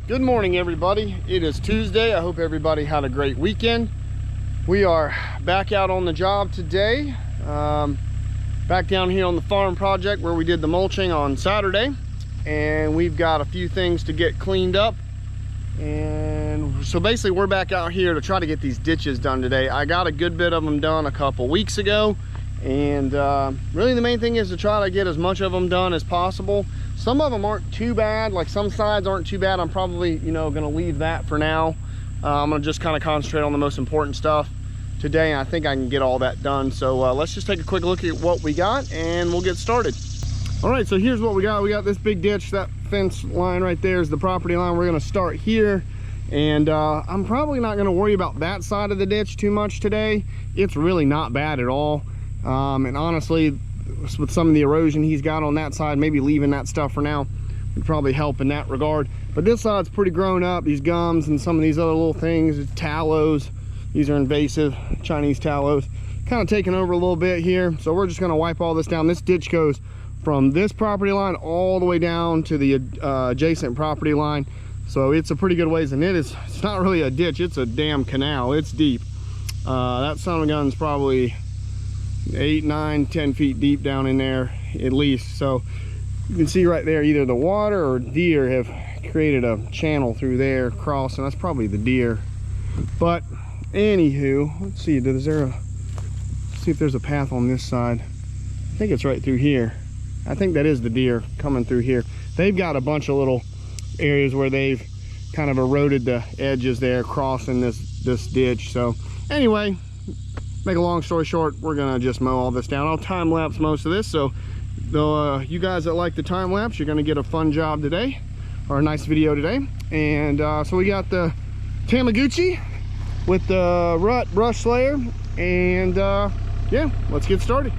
Good morning, everybody. It is Tuesday. I hope everybody had a great weekend. We are back out on the job today. Back down here on the farm project where we did the mulching on Saturday. And we've got a few things to get cleaned up. And so basically we're back out here to try to get these ditches done today. I got a good bit of them done a couple weeks ago. And really the main thing is to try to get as much of them done as possible. Some of them aren't too bad, like some sides aren't too bad. I'm probably, gonna leave that for now. I'm gonna just kind of concentrate on the most important stuff today, and I think I can get all that done. So let's just take a quick look at what we got and we'll get started. All right, so here's what we got. We got this big ditch. That fence line right there is the property line. We're gonna start here. And I'm probably not gonna worry about that side of the ditch too much today. It's really not bad at all. And honestly, with some of the erosion he's got on that side, maybe leaving that stuff for now would probably help in that regard. But this side's pretty grown up. These gums and some of these other little things, tallows, these are invasive Chinese tallows, kind of taking over a little bit here. So we're just going to wipe all this down. This ditch goes from this property line all the way down to the adjacent property line. So it's a pretty good ways, and it's not really a ditch, it's a damn canal. It's deep. That son of a gun's probably 8, 9, 10 feet deep down in there at least. So you can see right there, either the water or deer have created a channel through there crossing. That's probably the deer. But anywho, let's see, see if there's a path on this side. I think it's right through here. I think that is the deer coming through here. They've got a bunch of little areas where they've kind of eroded the edges there crossing this ditch. So anyway, make a long story short, we're gonna just mow all this down. I'll time lapse most of this, so you guys that like the time lapse, you're gonna get a fun job today, or a nice video today. And so we got the Tamaguchi with the Rut Brush Slayer, and yeah, let's get started.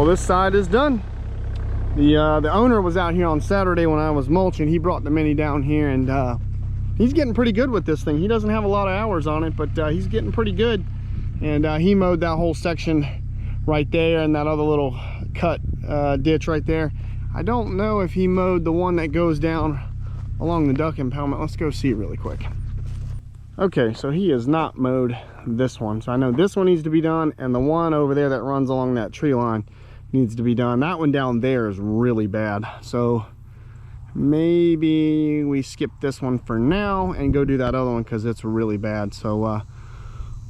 Well, this side is done. The owner was out here on Saturday when I was mulching. He brought the Mini down here, and he's getting pretty good with this thing. He doesn't have a lot of hours on it, but he's getting pretty good. And he mowed that whole section right there and that other little cut ditch right there. I don't know if he mowed the one that goes down along the duck impoundment. Let's go see really quick. Okay, so he has not mowed this one. So I know this one needs to be done, and the one over there that runs along that tree line needs to be done. That one down there is really bad. So maybe we skip this one for now and go do that other one because it's really bad. So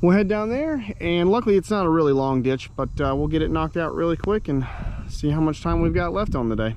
we'll head down there, and luckily it's not a really long ditch, but we'll get it knocked out really quick and see how much time we've got left on the day.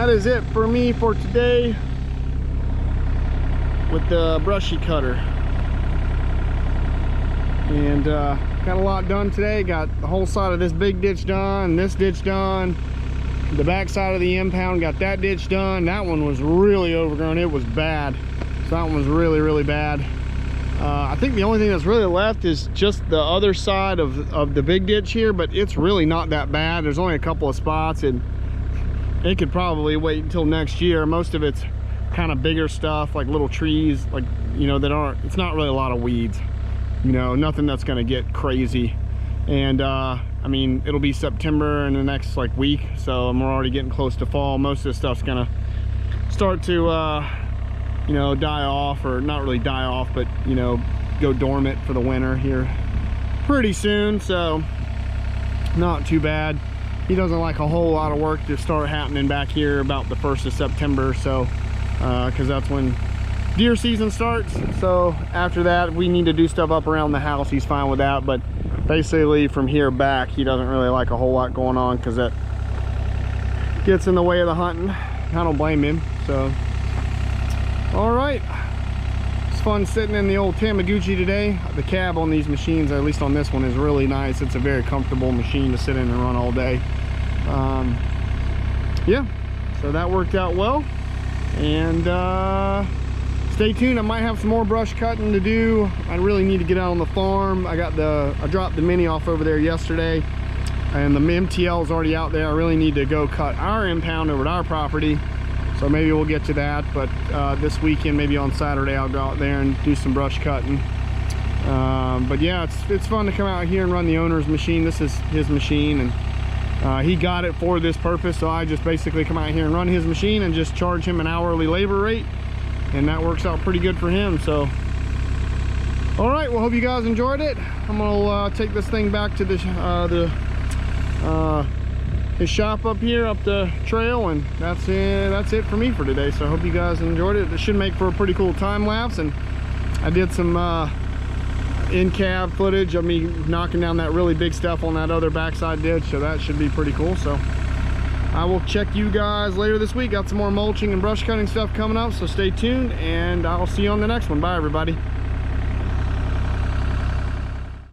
that is it for me for today with the brushy cutter. And got a lot done today. Got the whole side of this big ditch done, this ditch done, the back side of the impound, got that ditch done. That one was really overgrown. It was bad. So that one was really bad. I think the only thing that's really left is just the other side of the big ditch here, but it's really not that bad. There's only a couple of spots, and it could probably wait until next year. Most of it's kind of bigger stuff, like little trees, like, you know, that aren't, it's not really a lot of weeds, you know, nothing that's going to get crazy. And I mean, it'll be September in the next like week, so we're already getting close to fall. Most of this stuff's gonna start to you know, die off, or not really die off, but, you know, go dormant for the winter here pretty soon. So not too bad. He doesn't like a whole lot of work to start happening back here about the 1st of September. So because that's when deer season starts. So after that, we need to do stuff up around the house. He's fine with that, but basically from here back, he doesn't really like a whole lot going on, because that gets in the way of the hunting. I don't blame him. So all right, it's fun sitting in the old Tamaguchi today. The cab on these machines, at least on this one, is really nice. It's a very comfortable machine to sit in and run all day. Yeah, so that worked out well. And stay tuned. I might have some more brush cutting to do. I really need to get out on the farm. I dropped the Mini off over there yesterday, and the MTL is already out there. I really need to go cut our impound over at our property. So maybe we'll get to that, but this weekend, maybe on Saturday, I'll go out there and do some brush cutting. But yeah, it's fun to come out here and run the owner's machine. This is his machine, and he got it for this purpose. So I just basically come out here and run his machine and just charge him an hourly labor rate, and that works out pretty good for him. So all right, well, hope you guys enjoyed it. I'm gonna take this thing back to his shop up here, up the trail, and that's it for me for today. So I hope you guys enjoyed it. It should make for a pretty cool time lapse, and I did some in-cab footage of me knocking down that really big stuff on that other backside ditch, so that should be pretty cool. So I will check you guys later this week. Got some more mulching and brush cutting stuff coming up, so stay tuned, and I'll see you on the next one. Bye, everybody.